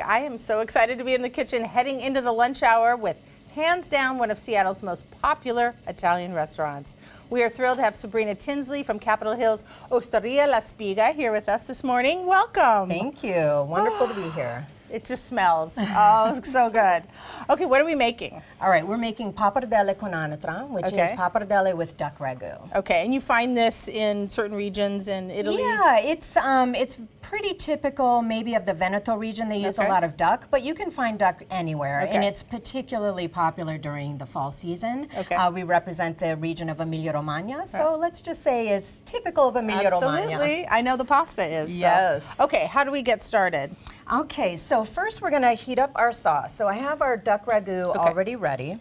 I am so excited to be in the kitchen heading into the lunch hour with hands down one of Seattle's most popular Italian restaurants. We are thrilled to have Sabrina Tinsley from Capitol Hill's Osteria La Spiga here with us this morning. Welcome. Thank you. Wonderful to be here. It just smells. Oh, so good. Okay, what are we making? All right, we're making Pappardelle con Anatra, which is pappardelle with duck ragu. Okay, and you find this in certain regions in Italy? Yeah, it's pretty typical maybe of the Veneto region. They use a lot of duck, but you can find duck anywhere, and it's particularly popular during the fall season. Okay. We represent the region of Emilia-Romagna, so let's just say it's typical of Emilia-Romagna. Absolutely. I know the pasta is. Yes. So. Okay, how do we get started? Okay, so first we're gonna heat up our sauce. So I have our duck ragu already ready.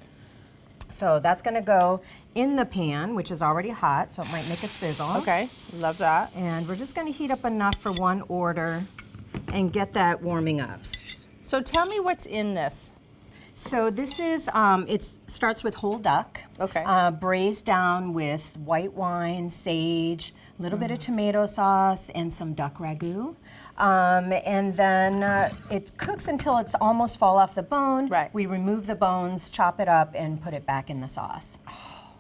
So that's gonna go in the pan, which is already hot, so it might make a sizzle. Okay, love that. And we're just gonna heat up enough for one order and get that warming up. So tell me what's in this. So this is, it starts with whole duck. Okay. Braised down with white wine, sage, a little bit of tomato sauce, and some duck ragu. And then it cooks until it's almost fall off the bone. Right. We remove the bones, chop it up, and put it back in the sauce.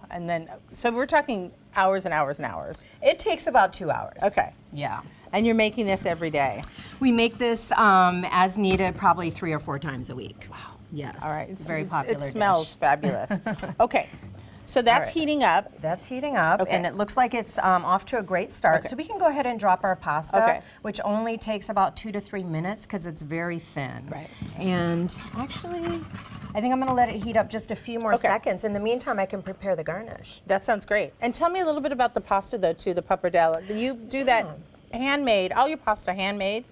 And then, so we're talking hours and hours and hours. It takes about 2 hours. Okay. Yeah. And you're making this every day? We make this as needed, probably 3 or 4 times a week. Wow. Yes. All right. It's a very popular It smells dish. fabulous. Okay. So that's heating up. That's heating up, and it looks like it's off to a great start. So we can go ahead and drop our pasta, which only takes about 2 to 3 minutes because it's very thin. Right. And actually, I think I'm going to let it heat up just a few more seconds. In the meantime, I can prepare the garnish. That sounds great. And tell me a little bit about the pasta, though, too, the pappardelle. You do that handmade, all your pasta handmade?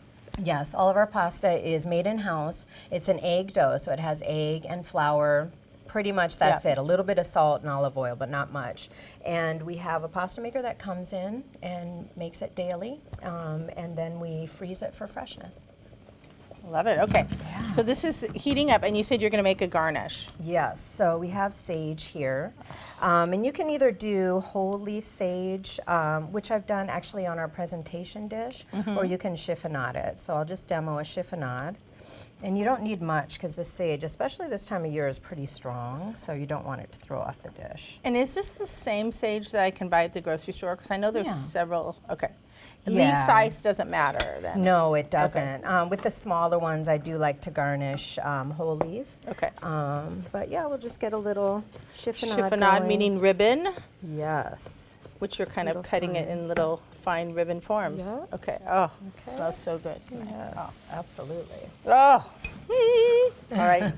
Yes, all of our pasta is made in-house. It's an egg dough, so it has egg and flour. Pretty much that's it. A little bit of salt and olive oil, but not much. And we have a pasta maker that comes in and makes it daily, and then we freeze it for freshness. Love it. Okay. Yeah. So this is heating up, and you said you're going to make a garnish. Yes. So we have sage here, and you can either do whole leaf sage, which I've done actually on our presentation dish, or you can chiffonade it. So I'll just demo a chiffonade. And you don't need much because the sage, especially this time of year, is pretty strong, so you don't want it to throw off the dish. And is this the same sage that I can buy at the grocery store? Because I know there's several. Okay. Leaf size doesn't matter then? No, it doesn't. With the smaller ones, I do like to garnish whole leaf. Okay. But yeah, we'll just get a little chiffonade Chiffonade meaning ribbon? Yes. Which you're kind of cutting it in little fine ribbon forms. Yeah. Okay. Oh, it smells so good. Yes, absolutely. Oh. All right.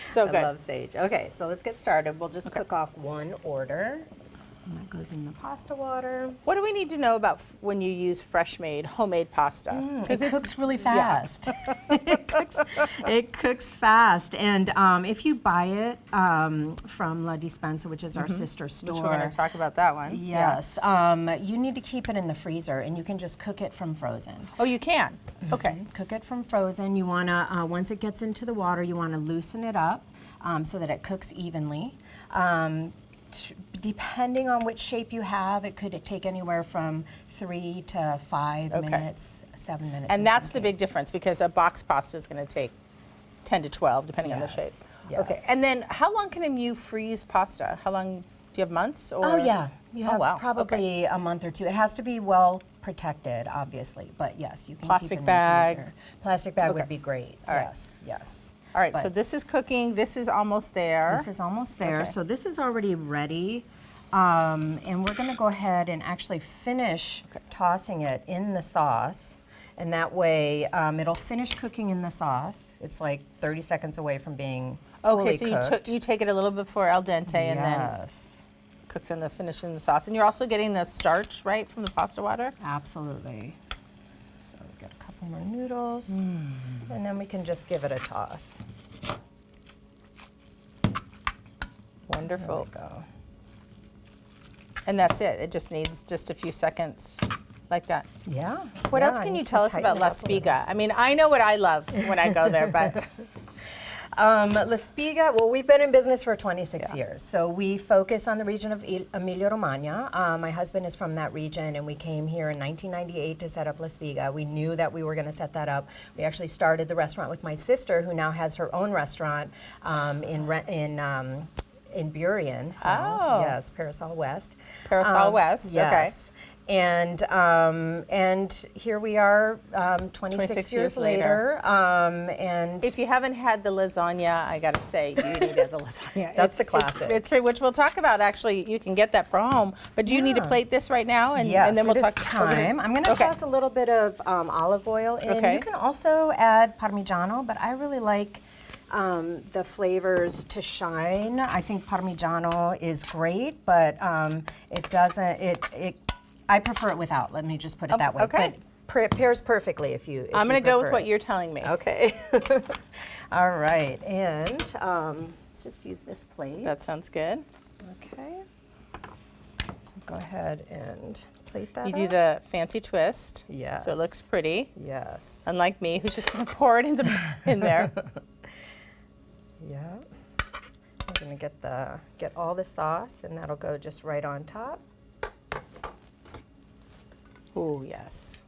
So good. I love sage. Okay, so let's get started. We'll just cook off one order. And that goes in the pasta water. What do we need to know about when you use fresh-made, homemade pasta? Because it cooks really fast. It cooks fast. And if you buy it from La Dispensa, which is our sister store. Which we're going to talk about that one. Yes. You need to keep it in the freezer, and you can just cook it from frozen. Oh, you can? Okay. Cook it from frozen. You want to, once it gets into the water, you want to loosen it up so that it cooks evenly. Depending on which shape you have, it could take anywhere from 3 to 5 minutes, 7 minutes. And that's the big difference because a box pasta is going to take 10 to 12, depending on the shape. Yes. Okay. And then how long can you freeze pasta? How long? Do you have months? Or? Oh, yeah. You have probably a month or two. It has to be well protected, obviously. But yes, you can keep it in the freezer. Plastic bag would be great. All right. Yes, yes. All right, so this is cooking. This is almost there. This is almost there. So this is already ready. And we're going to go ahead and actually finish tossing it in the sauce. And that way, it'll finish cooking in the sauce. It's like 30 seconds away from being fully cooked. So you take it a little bit before al dente and then cooks in the finish in the sauce. And you're also getting the starch, right, from the pasta water? Absolutely. So we get a couple more noodles, and then we can just give it a toss. Wonderful. There we go. And that's it. It just needs just a few seconds like that. Yeah. What else can you tell us about La Spiga? I mean, I know what I love when I go there, but La Spiga, well, we've been in business for 26 years. So we focus on the region of Emilia-Romagna. My husband is from that region, and we came here in 1998 to set up La Spiga. We knew that we were going to set that up. We actually started the restaurant with my sister, who now has her own restaurant in Burien. Oh. Yes, Parasol West. Parasol West, yes. Okay. And here we are 26 years later. And if you haven't had the lasagna, I got to say, you need to have the lasagna. That's the classic. It's pretty, which we'll talk about, actually. You can get that for home. But do you need to plate this right now? And, yes, and then we'll it talk. is time. I'm going to toss a little bit of olive oil in. Okay. You can also add Parmigiano, but I really like the flavors to shine. I think Parmigiano is great, but it doesn't, I prefer it without, let me just put it that way. Okay. But it pairs perfectly if you I'm going to go with what it. you're telling me. Okay. All right, and let's just use this plate. That sounds good. Okay. So go ahead and plate that You up. do the fancy twist. Yes. So it looks pretty. Yes. Unlike me, who's just going to pour it in there. Yeah. I'm going to get all the sauce, and that'll go just right on top. Oh, yes.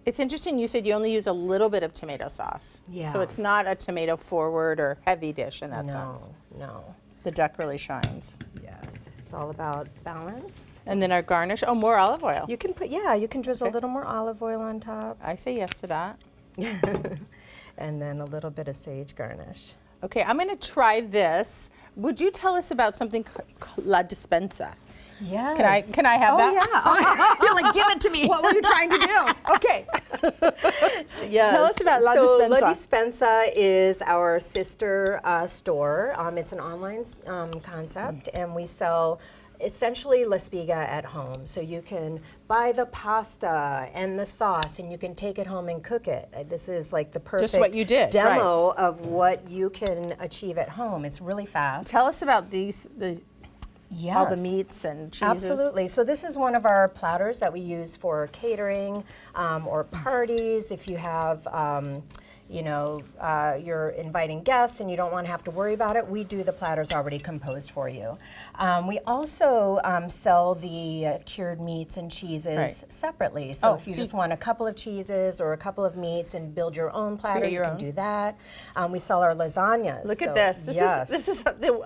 It's interesting you said you only use a little bit of tomato sauce. Yeah. So it's not a tomato forward or heavy dish in that sense. No. The duck really shines. Yes. It's all about balance. And then our garnish, more olive oil. You can you can drizzle a little more olive oil on top. I say yes to that. And then a little bit of sage garnish. Okay, I'm going to try this. Would you tell us about something called La Dispensa? Yes. Can I have that? Yeah. You're like, give it to me. What were you trying to do? Okay. Yes. Tell us about La so Dispensa. La Dispensa is our sister store. It's an online concept, and we sell essentially La Spiga at home. So you can buy the pasta and the sauce, and you can take it home and cook it. This is like the perfect Just what you did, demo of what you can achieve at home. It's really fast. Tell us about all the Yes. meats and cheeses. Absolutely. So this is one of our platters that we use for catering or parties. If you have, you're inviting guests and you don't want to have to worry about it, we do the platters already composed for you. We also sell the cured meats and cheeses separately. So if you just want a couple of cheeses or a couple of meats and build your own platter, you can do that. We sell our lasagnas. Look at this. This is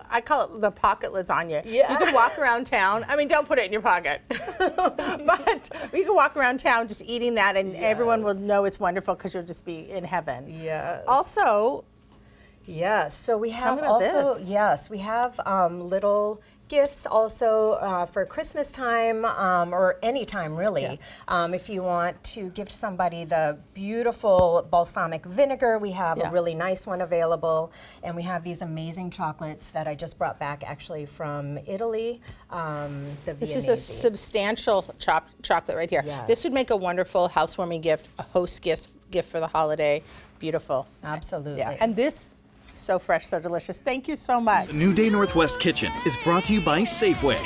I call it the pocket lasagna. Yeah. You can walk around town. I mean, don't put it in your pocket. But you can walk around town just eating that, and everyone will know it's wonderful because you'll just be in heaven. Yes. Also, yes. So we tell have me about also this. yes, we have little gifts also for Christmas time or any time really. If you want to gift somebody the beautiful balsamic vinegar, we have a really nice one available, and we have these amazing chocolates that I just brought back actually from Italy. This is a substantial chocolate right here. Yes. This would make a wonderful housewarming gift, a host gift for the holiday. Beautiful. Absolutely. Yeah. And this, so fresh, so delicious. Thank you so much. The New Day Northwest Kitchen is brought to you by Safeway.